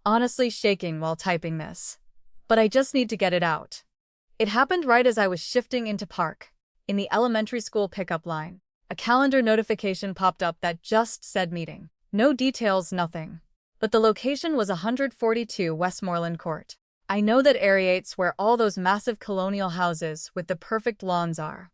honestly shaking while typing this. But I just need to get it out. It happened right as I was shifting into park. In the elementary school pickup line, a calendar notification popped up that just said meeting. No details, nothing. But the location was 142 Westmoreland Court. I know that area 8's where all those massive colonial houses with the perfect lawns are.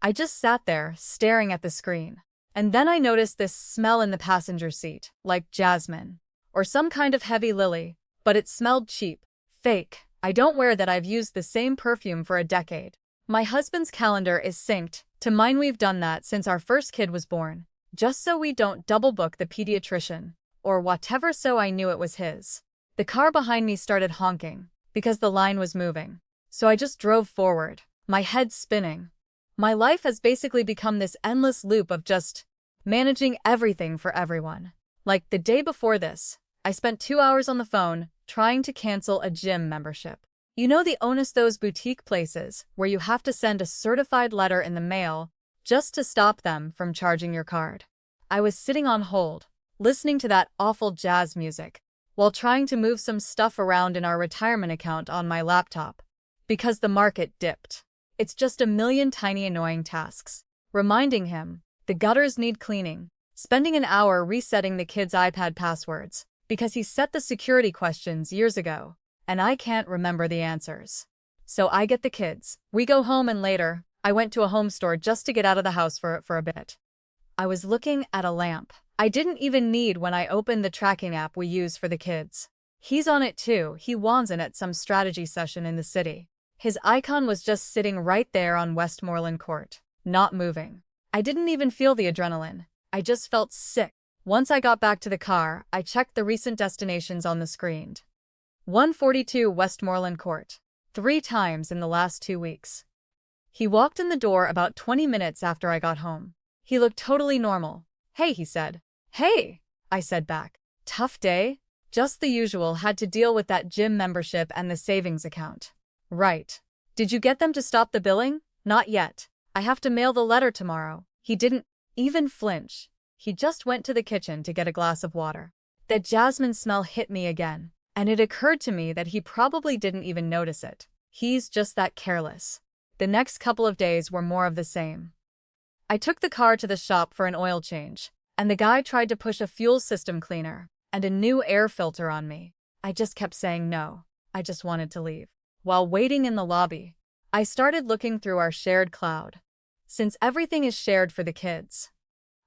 I just sat there, staring at the screen. And then I noticed this smell in the passenger seat, like jasmine. Or some kind of heavy lily, but it smelled cheap. Fake. I don't wear that. I've used the same perfume for a decade. My husband's calendar is synced to mine. We've done that since our first kid was born, just so we don't double book the pediatrician, or whatever, so I knew it was his. The car behind me started honking, because the line was moving. So I just drove forward, my head spinning. My life has basically become this endless loop of just managing everything for everyone. Like the day before this, I spent 2 hours on the phone trying to cancel a gym membership. You know, the onus, those boutique places where you have to send a certified letter in the mail just to stop them from charging your card. I was sitting on hold, listening to that awful jazz music, while trying to move some stuff around in our retirement account on my laptop, because the market dipped. It's just a million tiny annoying tasks. Reminding him the gutters need cleaning, spending an hour resetting the kids' iPad passwords, because he set the security questions years ago, and I can't remember the answers. So I get the kids, we go home, and later, I went to a home store just to get out of the house for a bit. I was looking at a lamp I didn't even need when I opened the tracking app we use for the kids. He's on it too. He wants in at some strategy session in the city. His icon was just sitting right there on Westmoreland Court, not moving. I didn't even feel the adrenaline. I just felt sick. Once I got back to the car, I checked the recent destinations on the screen. 142 Westmoreland Court. 3 times in the last 2 weeks. He walked in the door about 20 minutes after I got home. He looked totally normal. "Hey," he said. "Hey," I said back. "Tough day?" "Just the usual. Had to deal with that gym membership and the savings account." "Right. Did you get them to stop the billing?" "Not yet. I have to mail the letter tomorrow." He didn't even flinch. He just went to the kitchen to get a glass of water. That jasmine smell hit me again, and it occurred to me that he probably didn't even notice it. He's just that careless. The next couple of days were more of the same. I took the car to the shop for an oil change, and the guy tried to push a fuel system cleaner and a new air filter on me. I just kept saying no. I just wanted to leave. While waiting in the lobby, I started looking through our shared cloud. Since everything is shared for the kids,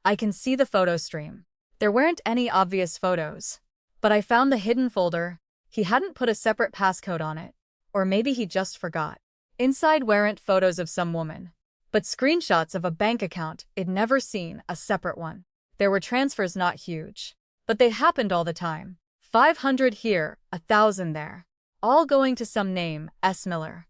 I can see the photo stream. There weren't any obvious photos, but I found the hidden folder. He hadn't put a separate passcode on it, or maybe he just forgot. Inside weren't photos of some woman, but screenshots of a bank account I'd never seen, a separate one. There were transfers, not huge, but they happened all the time. 500 here, 1,000 there, all going to some name, S. Miller.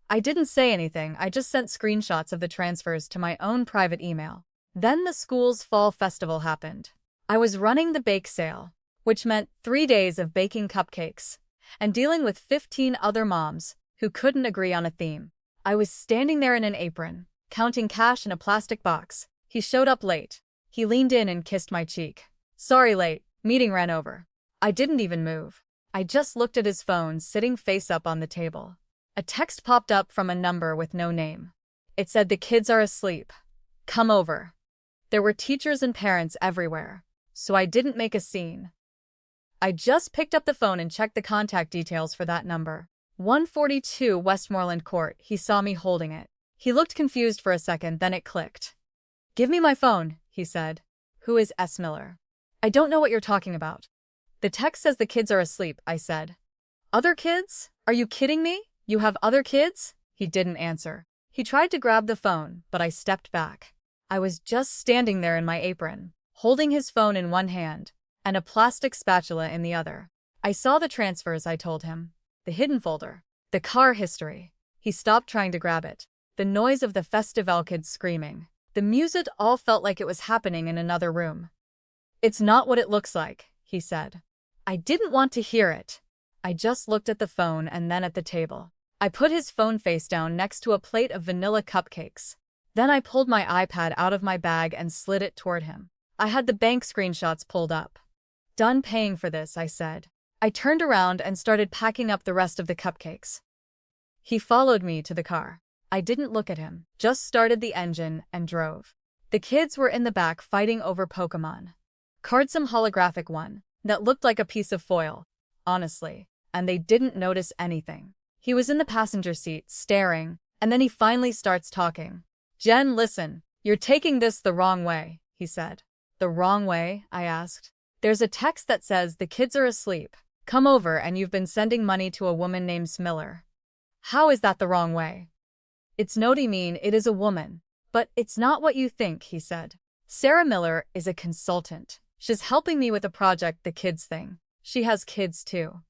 I didn't say anything. I just sent screenshots of the transfers to my own private email. Then the school's fall festival happened. I was running the bake sale, which meant 3 days of baking cupcakes and dealing with 15 other moms who couldn't agree on a theme. I was standing there in an apron, counting cash in a plastic box. He showed up late. He leaned in and kissed my cheek. "Sorry, late. Meeting ran over." I didn't even move. I just looked at his phone sitting face up on the table. A text popped up from a number with no name. It said, "The kids are asleep. Come over." There were teachers and parents everywhere, so I didn't make a scene. I just picked up the phone and checked the contact details for that number. 142 Westmoreland Court. He saw me holding it. He looked confused for a second, then it clicked. "Give me my phone," he said. "Who is S. Miller?" "I don't know what you're talking about." "The text says the kids are asleep," I said. "Other kids? Are you kidding me? You have other kids?" He didn't answer. He tried to grab the phone, but I stepped back. I was just standing there in my apron, holding his phone in one hand and a plastic spatula in the other. "I saw the transfers," I told him. "The hidden folder. The car history." He stopped trying to grab it. The noise of the festival kids screaming. The music all felt like it was happening in another room. "It's not what it looks like," he said. I didn't want to hear it. I just looked at the phone and then at the table. I put his phone face down next to a plate of vanilla cupcakes. Then I pulled my iPad out of my bag and slid it toward him. I had the bank screenshots pulled up. "Done paying for this," I said. I turned around and started packing up the rest of the cupcakes. He followed me to the car. I didn't look at him, just started the engine and drove. The kids were in the back fighting over Pokémon cards, some holographic one that looked like a piece of foil, honestly, and they didn't notice anything. He was in the passenger seat, staring, and then he finally starts talking. "Jen, listen, you're taking this the wrong way," he said. "The wrong way?" I asked. "There's a text that says the kids are asleep. Come over and you've been sending money to a woman named Miller." "How is that the wrong way?" "It's noti mean it is a woman. But it's not what you think," he said. "Sarah Miller is a consultant. She's helping me with a project, the kids thing. She has kids too.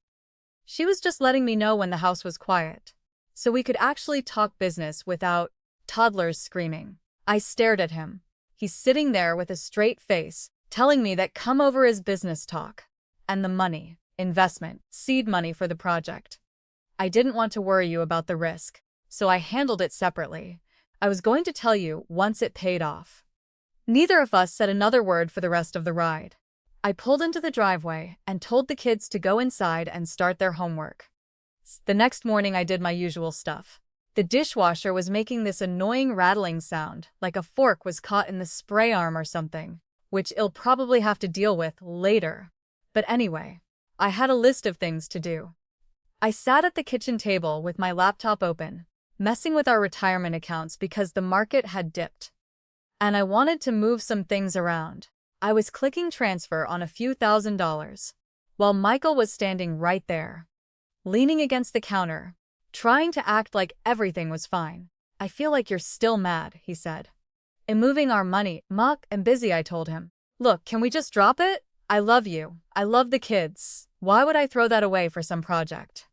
She was just letting me know when the house was quiet, so we could actually talk business without toddlers screaming." I stared at him. He's sitting there with a straight face, telling me that come over is business talk. And the money, investment, seed money for the project. "I didn't want to worry you about the risk, so I handled it separately. I was going to tell you once it paid off." Neither of us said another word for the rest of the ride. I pulled into the driveway and told the kids to go inside and start their homework. The next morning I did my usual stuff. The dishwasher was making this annoying rattling sound, like a fork was caught in the spray arm or something, which I'll probably have to deal with later. But anyway, I had a list of things to do. I sat at the kitchen table with my laptop open, messing with our retirement accounts because the market had dipped. And I wanted to move some things around. I was clicking transfer on a few $1,000s, while Michael was standing right there, leaning against the counter, trying to act like everything was fine. "I feel like you're still mad," he said. "I'm moving our money, Muck, and busy," I told him. "Look, can we just drop it? I love you. I love the kids. Why would I throw that away for some project?"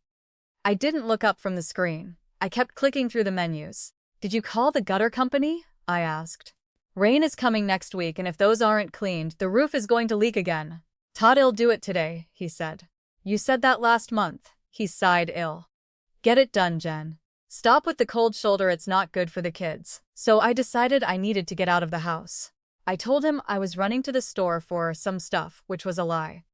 I didn't look up from the screen. I kept clicking through the menus. "Did you call the gutter company?" I asked. "Rain is coming next week, and if those aren't cleaned, the roof is going to leak again." "Todd'll do it today," he said. "You said that last month." He sighed ill. "Get it done, Jen. Stop with the cold shoulder, it's not good for the kids." So I decided I needed to get out of the house. I told him I was running to the store for some stuff, which was a lie.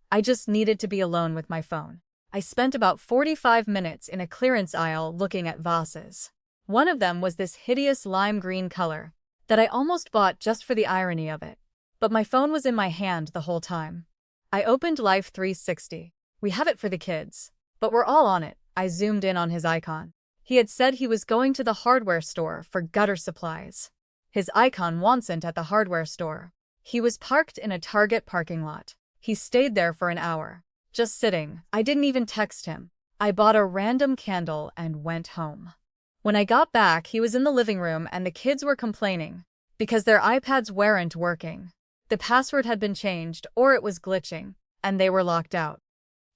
I just needed to be alone with my phone. I spent about 45 minutes in a clearance aisle looking at vases. One of them was this hideous lime green color that I almost bought just for the irony of it. But my phone was in my hand the whole time. I opened Life 360. "We have it for the kids, but we're all on it." I zoomed in on his icon. He had said he was going to the hardware store for gutter supplies. His icon wasn't at the hardware store. He was parked in a Target parking lot. He stayed there for an hour, just sitting. I didn't even text him. I bought a random candle and went home. When I got back, he was in the living room and the kids were complaining because their iPads weren't working. The password had been changed or it was glitching, and they were locked out.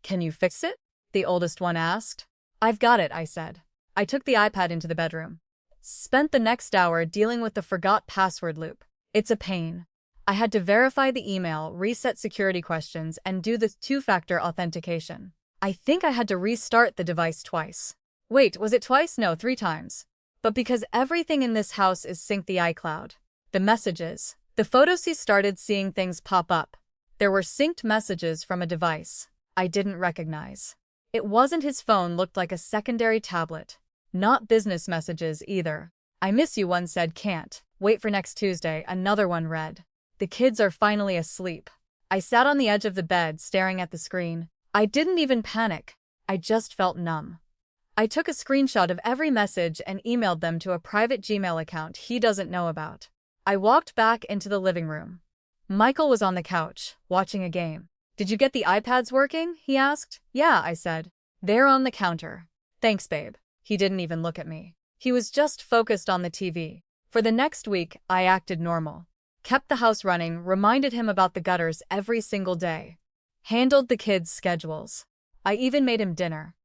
"Can you fix it?" the oldest one asked. "I've got it," I said. I took the iPad into the bedroom. Spent the next hour dealing with the forgot password loop. It's a pain. I had to verify the email, reset security questions, and do the two-factor authentication. I think I had to restart the device twice. Wait, was it twice? No, 3 times. But because everything in this house is synced the iCloud. The messages. The photos, he started seeing things pop up. There were synced messages from a device I didn't recognize. It wasn't his phone, looked like a secondary tablet. Not business messages either. "I miss you," one said. "Can't wait for next Tuesday," another one read. "The kids are finally asleep." I sat on the edge of the bed staring at the screen. I didn't even panic. I just felt numb. I took a screenshot of every message and emailed them to a private Gmail account he doesn't know about. I walked back into the living room. Michael was on the couch, watching a game. "Did you get the iPads working?" he asked. "Yeah," I said. "They're on the counter." "Thanks, babe." He didn't even look at me. He was just focused on the TV. For the next week, I acted normal. Kept the house running, reminded him about the gutters every single day. Handled the kids' schedules. I even made him dinner.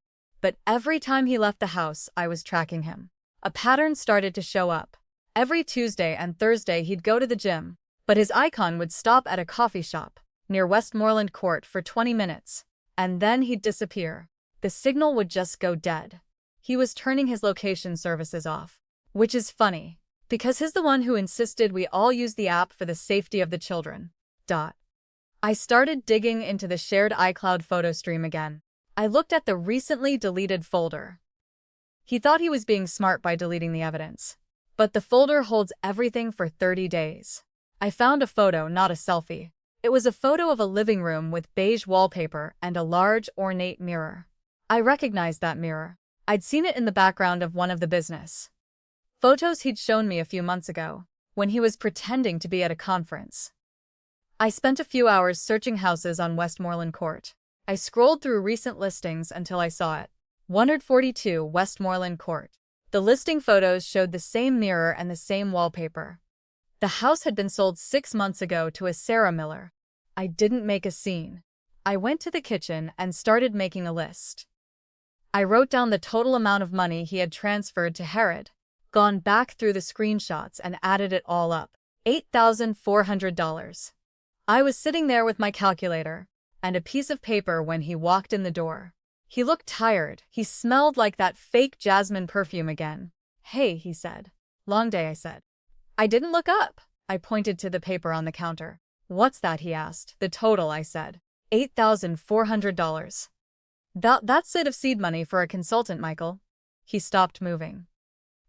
But every time he left the house, I was tracking him. A pattern started to show up. Every Tuesday and Thursday he'd go to the gym, but his icon would stop at a coffee shop near Westmoreland Court for 20 minutes, and then he'd disappear. The signal would just go dead. He was turning his location services off, which is funny, because he's the one who insisted we all use the app for the safety of the children. I started digging into the shared iCloud photo stream again. I looked at the recently deleted folder. He thought he was being smart by deleting the evidence. But the folder holds everything for 30 days. I found a photo, not a selfie. It was a photo of a living room with beige wallpaper and a large, ornate mirror. I recognized that mirror. I'd seen it in the background of one of the business photos he'd shown me a few months ago, when he was pretending to be at a conference. I spent a few hours searching houses on Westmoreland Court. I scrolled through recent listings until I saw it. 142 Westmoreland Court. The listing photos showed the same mirror and the same wallpaper. The house had been sold 6 months ago to a Sarah Miller. I didn't make a scene. I went to the kitchen and started making a list. I wrote down the total amount of money he had transferred to Herod, gone back through the screenshots and added it all up. $8,400. I was sitting there with my calculator and a piece of paper when he walked in the door. He looked tired. He smelled like that fake jasmine perfume again. "Hey," he said. "Long day," I said. I didn't look up. I pointed to the paper on the counter. "What's that?" he asked. "The total," I said. $8,400. That's it of seed money for a consultant, Michael." He stopped moving.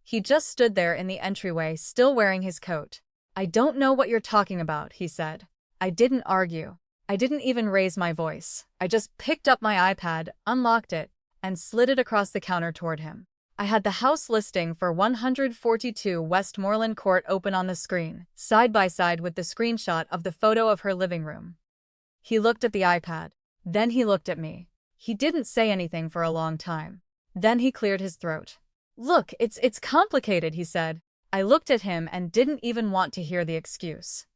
He just stood there in the entryway, still wearing his coat. "I don't know what you're talking about," he said. I didn't argue. I didn't even raise my voice. I just picked up my iPad, unlocked it, and slid it across the counter toward him. I had the house listing for 142 Westmoreland Court open on the screen, side by side with the screenshot of the photo of her living room. He looked at the iPad. Then he looked at me. He didn't say anything for a long time. Then he cleared his throat. "Look, it's complicated," he said. I looked at him and didn't even want to hear the excuse.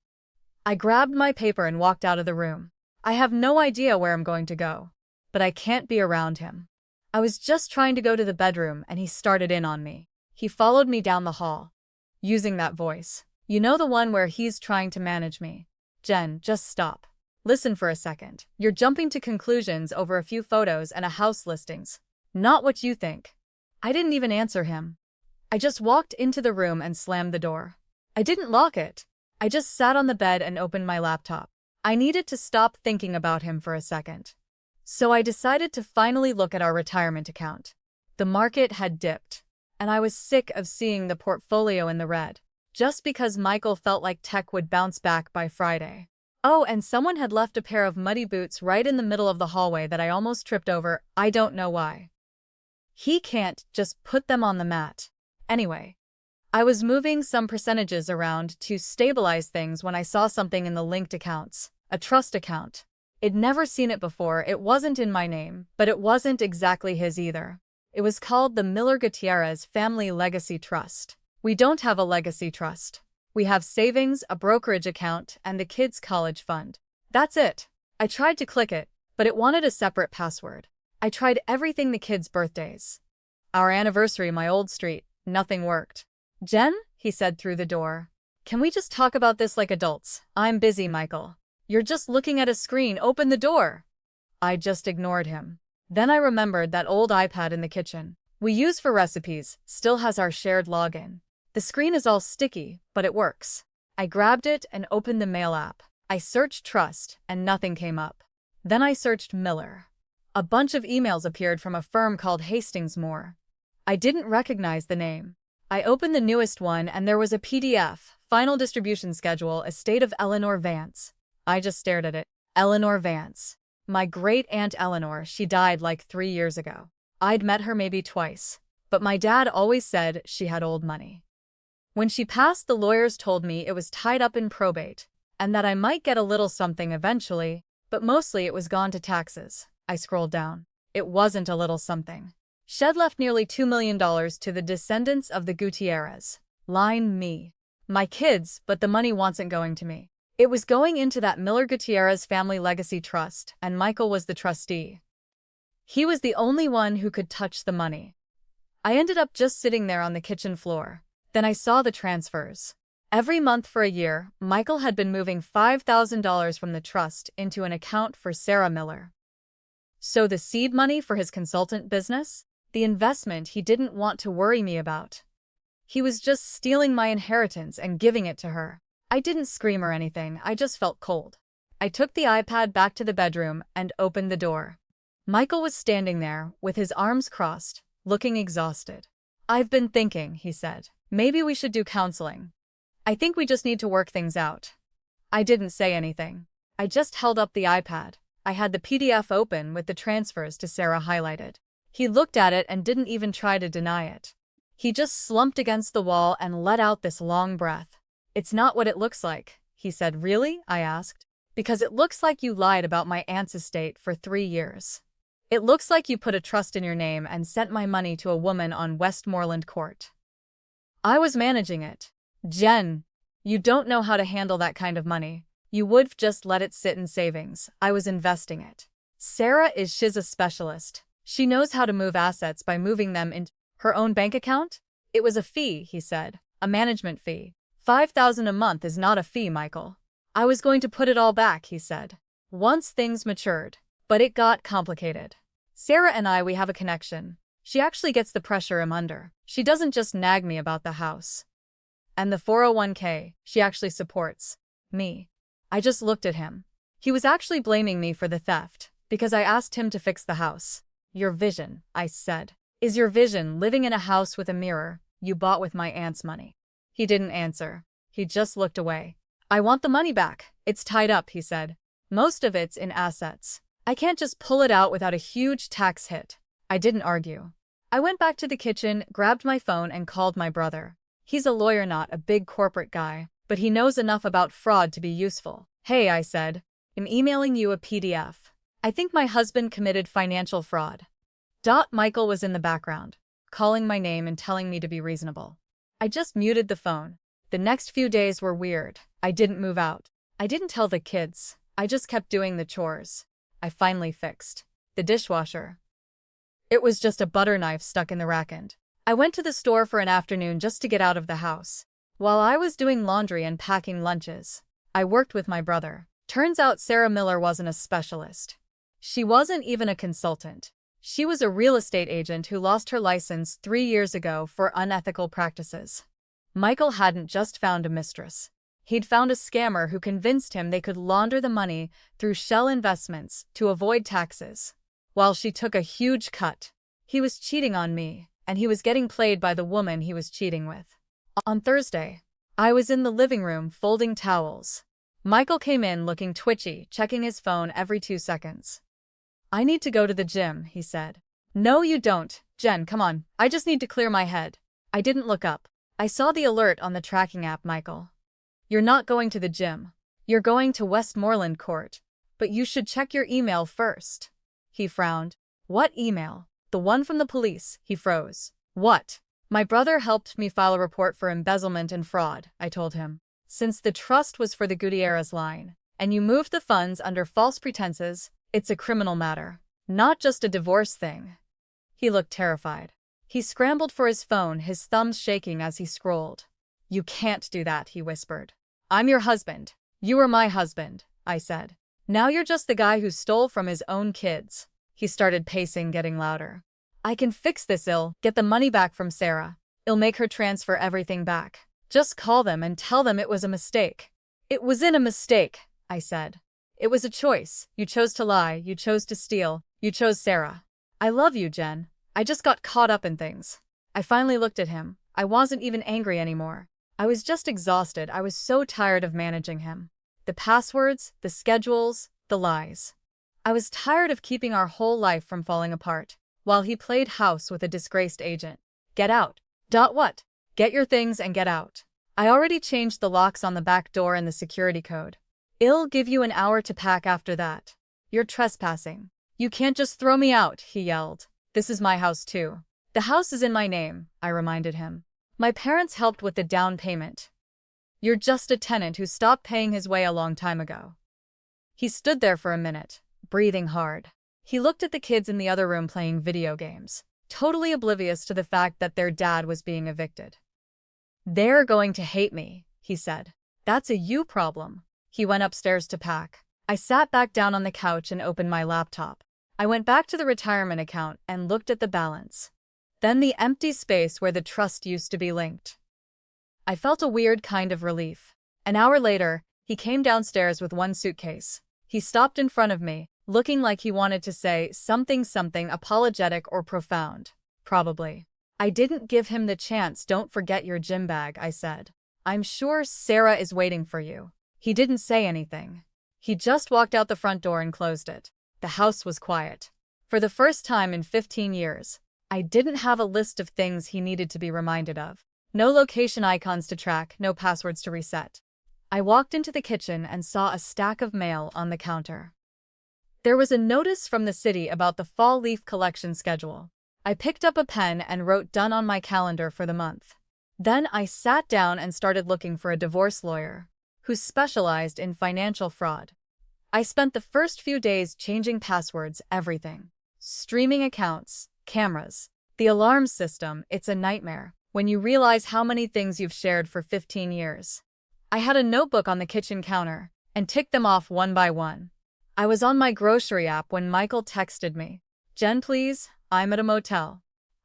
I grabbed my paper and walked out of the room. I have no idea where I'm going to go, but I can't be around him. I was just trying to go to the bedroom and he started in on me. He followed me down the hall, using that voice. "You know, the one where he's trying to manage me. Jen, just stop. Listen for a second. You're jumping to conclusions over a few photos and a house listings. Not what you think." I didn't even answer him. I just walked into the room and slammed the door. I didn't lock it. I just sat on the bed and opened my laptop. I needed to stop thinking about him for a second. So I decided to finally look at our retirement account. The market had dipped, and I was sick of seeing the portfolio in the red, just because Michael felt like tech would bounce back by Friday. Oh, and someone had left a pair of muddy boots right in the middle of the hallway that I almost tripped over. I don't know why. He can't just put them on the mat. Anyway, I was moving some percentages around to stabilize things when I saw something in the linked accounts, a trust account. I'd never seen it before. It wasn't in my name, but it wasn't exactly his either. It was called the Miller Gutierrez Family Legacy Trust. We don't have a legacy trust. We have savings, a brokerage account, and the kids' college fund. That's it. I tried to click it, but it wanted a separate password. I tried everything, the kids' birthdays, our anniversary, my old street. Nothing worked. "Jen," he said through the door, "can we just talk about this like adults? I'm busy, Michael. You're just looking at a screen. Open the door." I just ignored him. Then I remembered that old iPad in the kitchen we use for recipes still has our shared login. The screen is all sticky, but it works. I grabbed it and opened the mail app. I searched trust, and nothing came up. Then I searched Miller. A bunch of emails appeared from a firm called Hastings Moore. I didn't recognize the name. I opened the newest one and there was a PDF, Final Distribution Schedule, Estate of Eleanor Vance. I just stared at it. Eleanor Vance. My great-aunt Eleanor, she died like 3 years ago. I'd met her maybe twice, but my dad always said she had old money. When she passed, the lawyers told me it was tied up in probate, and that I might get a little something eventually, but mostly it was gone to taxes. I scrolled down. It wasn't a little something. Shed left nearly $2 million to the descendants of the Gutierrez. Line me. My kids, but the money wasn't going to me. It was going into that Miller Gutierrez Family Legacy Trust, and Michael was the trustee. He was the only one who could touch the money. I ended up just sitting there on the kitchen floor. Then I saw the transfers. Every month for a year, Michael had been moving $5,000 from the trust into an account for Sarah Miller. So the seed money for his consultant business? The investment he didn't want to worry me about. He was just stealing my inheritance and giving it to her. I didn't scream or anything, I just felt cold. I took the iPad back to the bedroom and opened the door. Michael was standing there, with his arms crossed, looking exhausted. "I've been thinking," he said. "Maybe we should do counseling. I think we just need to work things out." I didn't say anything. I just held up the iPad. I had the PDF open with the transfers to Sarah highlighted. He looked at it and didn't even try to deny it. He just slumped against the wall and let out this long breath. "It's not what it looks like," he said. "Really?" I asked. "Because it looks like you lied about my aunt's estate for 3 years. It looks like you put a trust in your name and sent my money to a woman on Westmoreland Court. I was managing it. Jen, you don't know how to handle that kind of money. You would've just let it sit in savings. I was investing it. She's a specialist. She knows how to move assets by moving them into her own bank account." "It was a fee," he said. "A management fee. $5,000 a month is not a fee, Michael." "I was going to put it all back," he said, "once things matured. But it got complicated. Sarah and we have a connection. She actually gets the pressure I'm under. She doesn't just nag me about the house and the 401k, she actually supports me." I just looked at him. He was actually blaming me for the theft, because I asked him to fix the house. "Your vision," I said, "is your vision living in a house with a mirror you bought with my aunt's money?" He didn't answer. He just looked away. "I want the money back. It's tied up," he said. "Most of it's in assets. I can't just pull it out without a huge tax hit." I didn't argue. I went back to the kitchen, grabbed my phone, and called my brother. He's a lawyer, not a big corporate guy, but he knows enough about fraud to be useful. "Hey," I said, "I'm emailing you a PDF. I think my husband committed financial fraud." Michael was in the background, calling my name and telling me to be reasonable. I just muted the phone. The next few days were weird. I didn't move out. I didn't tell the kids. I just kept doing the chores. I finally fixed the dishwasher. It was just a butter knife stuck in the rack, and I went to the store for an afternoon just to get out of the house. While I was doing laundry and packing lunches, I worked with my brother. Turns out Sarah Miller wasn't a specialist. She wasn't even a consultant. She was a real estate agent who lost her license 3 years ago for unethical practices. Michael hadn't just found a mistress. He'd found a scammer who convinced him they could launder the money through shell investments to avoid taxes, while she took a huge cut. He was cheating on me, and he was getting played by the woman he was cheating with. On Thursday, I was in the living room folding towels. Michael came in looking twitchy, checking his phone every 2 seconds. "I need to go to the gym," he said. "No, you don't. Jen, come on. I just need to clear my head." I didn't look up. I saw the alert on the tracking app. "Michael, you're not going to the gym. You're going to Westmoreland Court. But you should check your email first." He frowned. "What email?" "The one from the police." He froze. "What?" "My brother helped me file a report for embezzlement and fraud," I told him. "Since the trust was for the Gutierrez line, and you moved the funds under false pretenses, it's a criminal matter, not just a divorce thing." He looked terrified. He scrambled for his phone, his thumbs shaking as he scrolled. "You can't do that," he whispered. "I'm your husband. You were my husband," I said. "Now you're just the guy who stole from his own kids." He started pacing, getting louder. "I can fix this. I'll get the money back from Sarah. I'll make her transfer everything back. Just call them and tell them it was a mistake." "It wasn't a mistake," I said. "It was a choice. You chose to lie, you chose to steal, you chose Sarah. I love you, Jen. I just got caught up in things." I finally looked at him. I wasn't even angry anymore. I was just exhausted. I was so tired of managing him. The passwords, the schedules, the lies. I was tired of keeping our whole life from falling apart, while he played house with a disgraced agent. "Get out." What? "Get your things and get out. I already changed the locks on the back door and the security code. I'll give you an hour to pack after that. You're trespassing. You can't just throw me out," he yelled. "This is my house too." "The house is in my name," I reminded him. "My parents helped with the down payment. You're just a tenant who stopped paying his way a long time ago." He stood there for a minute, breathing hard. He looked at the kids in the other room playing video games, totally oblivious to the fact that their dad was being evicted. "They're going to hate me," he said. "That's a you problem." He went upstairs to pack. I sat back down on the couch and opened my laptop. I went back to the retirement account and looked at the balance. Then the empty space where the trust used to be linked. I felt a weird kind of relief. An hour later, he came downstairs with one suitcase. He stopped in front of me, looking like he wanted to say something apologetic or profound. Probably. I didn't give him the chance. Don't forget your gym bag, I said. I'm sure Sarah is waiting for you. He didn't say anything. He just walked out the front door and closed it. The house was quiet. For the first time in 15 years, I didn't have a list of things he needed to be reminded of. No location icons to track, no passwords to reset. I walked into the kitchen and saw a stack of mail on the counter. There was a notice from the city about the fall leaf collection schedule. I picked up a pen and wrote "done" on my calendar for the month. Then I sat down and started looking for a divorce lawyer who specialized in financial fraud. I spent the first few days changing passwords, everything. Streaming accounts, cameras, the alarm system. It's a nightmare when you realize how many things you've shared for 15 years. I had a notebook on the kitchen counter and ticked them off one by one. I was on my grocery app when Michael texted me. "Jen, please, I'm at a motel.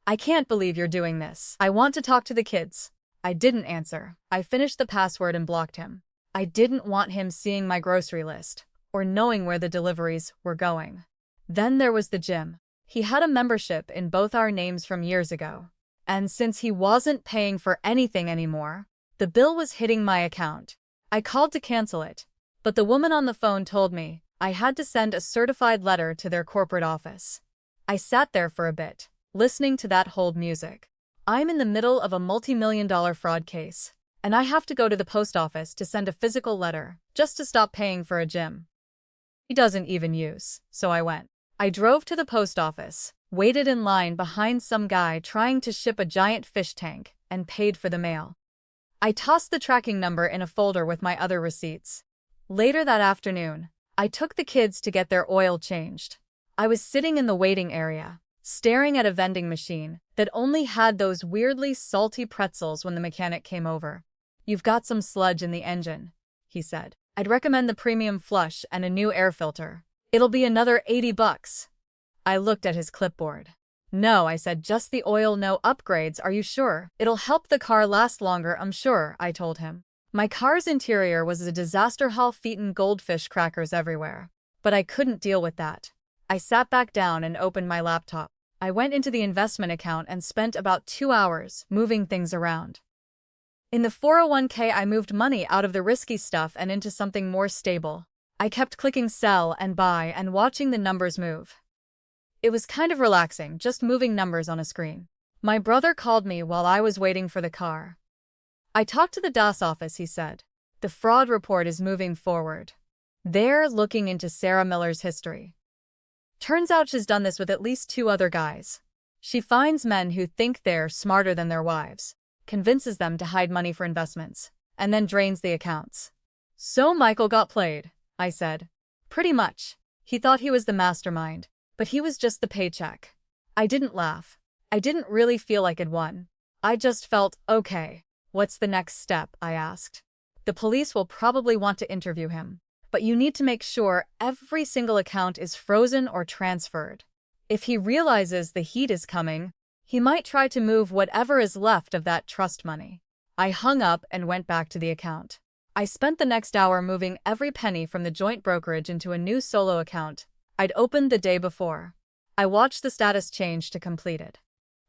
I can't believe you're doing this. I want to talk to the kids." I didn't answer. I finished the password and blocked him. I didn't want him seeing my grocery list or knowing where the deliveries were going. Then there was the gym. He had a membership in both our names from years ago. And since he wasn't paying for anything anymore, the bill was hitting my account. I called to cancel it, but the woman on the phone told me I had to send a certified letter to their corporate office. I sat there for a bit, listening to that hold music. I'm in the middle of a multi-million-dollar fraud case, and I have to go to the post office to send a physical letter just to stop paying for a gym he doesn't even use, so I went. I drove to the post office, waited in line behind some guy trying to ship a giant fish tank, and paid for the mail. I tossed the tracking number in a folder with my other receipts. Later that afternoon, I took the kids to get their oil changed. I was sitting in the waiting area, staring at a vending machine that only had those weirdly salty pretzels when the mechanic came over. "You've got some sludge in the engine," he said. "I'd recommend the premium flush and a new air filter. It'll be another $80. I looked at his clipboard. "No," I said, "just the oil, no upgrades. Are you sure? It'll help the car last longer, I'm sure," I told him. My car's interior was a disaster, half-eaten goldfish crackers everywhere. But I couldn't deal with that. I sat back down and opened my laptop. I went into the investment account and spent about 2 hours moving things around. In the 401k, I moved money out of the risky stuff and into something more stable. I kept clicking sell and buy and watching the numbers move. It was kind of relaxing, just moving numbers on a screen. My brother called me while I was waiting for the car. "I talked to the DAS office," he said. "The fraud report is moving forward. They're looking into Sarah Miller's history. Turns out she's done this with at least 2 other guys. She finds men who think they're smarter than their wives, convinces them to hide money for investments, and then drains the accounts." "So Michael got played," I said. "Pretty much. He thought he was the mastermind, but he was just the paycheck." I didn't laugh. I didn't really feel like I'd won. I just felt, okay. "What's the next step?" I asked. "The police will probably want to interview him, but you need to make sure every single account is frozen or transferred. If he realizes the heat is coming, he might try to move whatever is left of that trust money." I hung up and went back to the account. I spent the next hour moving every penny from the joint brokerage into a new solo account I'd opened the day before. I watched the status change to completed.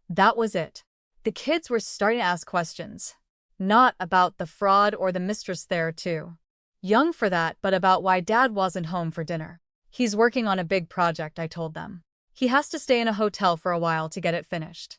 That was it. The kids were starting to ask questions. Not about the fraud or the mistress there too. Young for that, but about why Dad wasn't home for dinner. "He's working on a big project," I told them. "He has to stay in a hotel for a while to get it finished."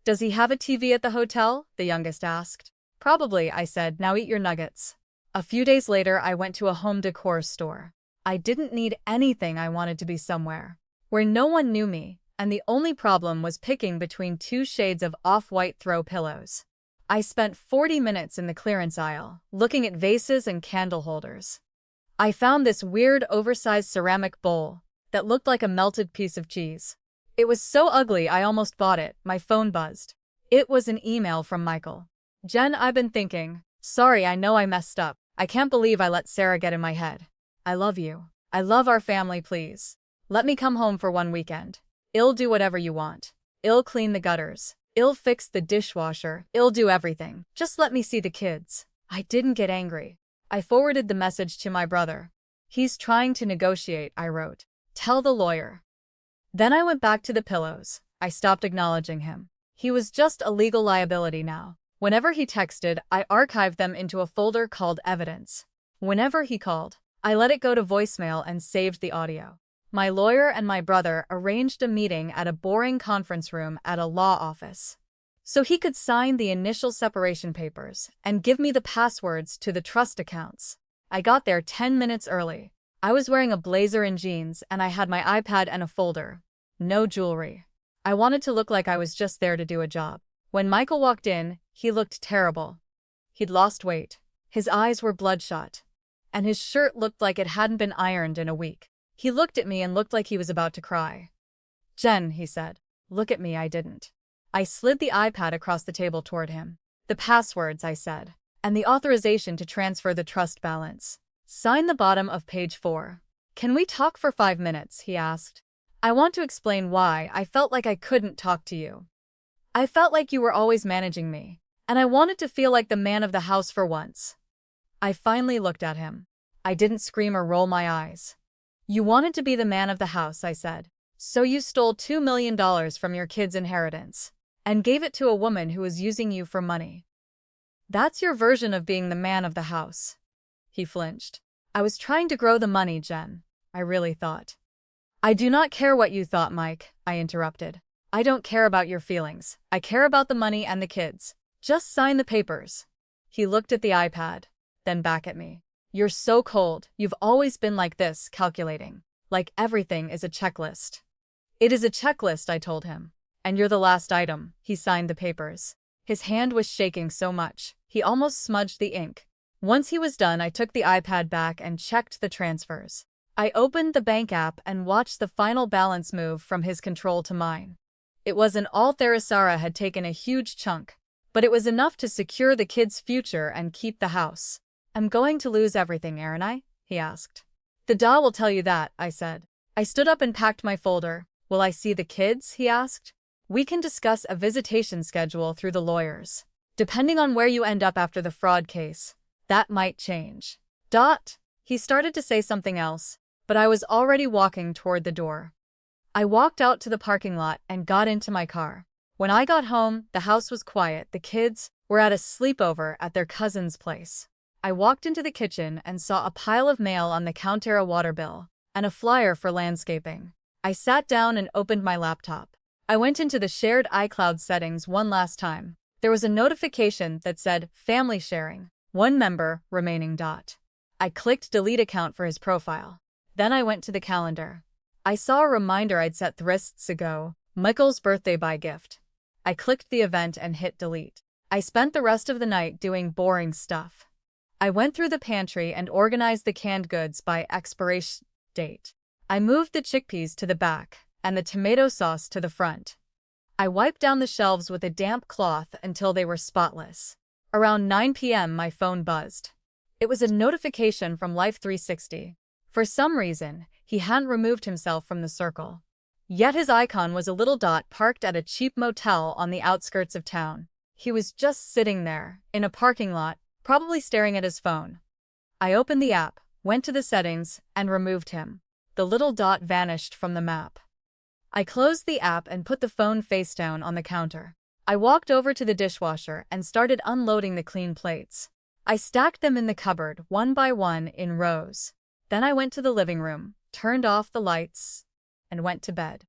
"Does he have a TV at the hotel?" the youngest asked. "Probably," I said. "Now eat your nuggets." A few days later, I went to a home decor store. I didn't need anything. I wanted to be somewhere where no one knew me, and the only problem was picking between 2 shades of off-white throw pillows. I spent 40 minutes in the clearance aisle, looking at vases and candle holders. I found this weird, oversized ceramic bowl that looked like a melted piece of cheese. It was so ugly I almost bought it. My phone buzzed. It was an email from Michael. "Jen, I've been thinking. Sorry, I know I messed up. I can't believe I let Sarah get in my head. I love you. I love our family, please. Let me come home for one weekend. I'll do whatever you want. I'll clean the gutters. I'll fix the dishwasher. I'll do everything. Just let me see the kids." I didn't get angry. I forwarded the message to my brother. He's trying to negotiate, I wrote. Tell the lawyer. Then I went back to the pillows. I stopped acknowledging him. He was just a legal liability now. Whenever he texted, I archived them into a folder called Evidence. Whenever he called, I let it go to voicemail and saved the audio. My lawyer and my brother arranged a meeting at a boring conference room at a law office, so he could sign the initial separation papers and give me the passwords to the trust accounts. I got there 10 minutes early. I was wearing a blazer and jeans, and I had my iPad and a folder. No jewelry. I wanted to look like I was just there to do a job. When Michael walked in, he looked terrible. He'd lost weight. His eyes were bloodshot, and his shirt looked like it hadn't been ironed in a week. He looked at me and looked like he was about to cry. "Jen," he said. "Look at me." I didn't. I slid the iPad across the table toward him. "The passwords," I said, "and the authorization to transfer the trust balance. Sign the bottom of page 4. "Can we talk for 5 minutes?" he asked. "I want to explain why I felt like I couldn't talk to you. I felt like you were always managing me, and I wanted to feel like the man of the house for once." I finally looked at him. I didn't scream or roll my eyes. "You wanted to be the man of the house," I said. "So you stole $2 million from your kid's inheritance and gave it to a woman who was using you for money. That's your version of being the man of the house." He flinched. "I was trying to grow the money, Jen. I really thought." "I do not care what you thought, Mike," I interrupted. "I don't care about your feelings. I care about the money and the kids. Just sign the papers." He looked at the iPad, then back at me. "You're so cold. You've always been like this, calculating. Like everything is a checklist." "It is a checklist," I told him. "And you're the last item." He signed the papers. His hand was shaking so much, he almost smudged the ink. Once he was done, I took the iPad back and checked the transfers. I opened the bank app and watched the final balance move from his control to mine. It wasn't all Theresara had taken a huge chunk, but it was enough to secure the kids' future and keep the house. "I'm going to lose everything, aren't I?" he asked. "The DA will tell you that," I said. I stood up and packed my folder. "Will I see the kids?" he asked. "We can discuss a visitation schedule through the lawyers. Depending on where you end up after the fraud case, that might change." He started to say something else, but I was already walking toward the door. I walked out to the parking lot and got into my car. When I got home, the house was quiet. The kids were at a sleepover at their cousin's place. I walked into the kitchen and saw a pile of mail on the counter, a water bill, and a flyer for landscaping. I sat down and opened my laptop. I went into the shared iCloud settings one last time. There was a notification that said, "Family sharing. 1 member remaining." I clicked delete account for his profile. Then I went to the calendar. I saw a reminder I'd set thrists ago, Michael's birthday buy gift. I clicked the event and hit delete. I spent the rest of the night doing boring stuff. I went through the pantry and organized the canned goods by expiration date. I moved the chickpeas to the back and the tomato sauce to the front. I wiped down the shelves with a damp cloth until they were spotless. Around 9 p.m. my phone buzzed. It was a notification from Life360. For some reason, he hadn't removed himself from the circle. Yet his icon was a little dot parked at a cheap motel on the outskirts of town. He was just sitting there, in a parking lot, probably staring at his phone. I opened the app, went to the settings, and removed him. The little dot vanished from the map. I closed the app and put the phone face down on the counter. I walked over to the dishwasher and started unloading the clean plates. I stacked them in the cupboard, one by one, in rows. Then I went to the living room, turned off the lights, and went to bed.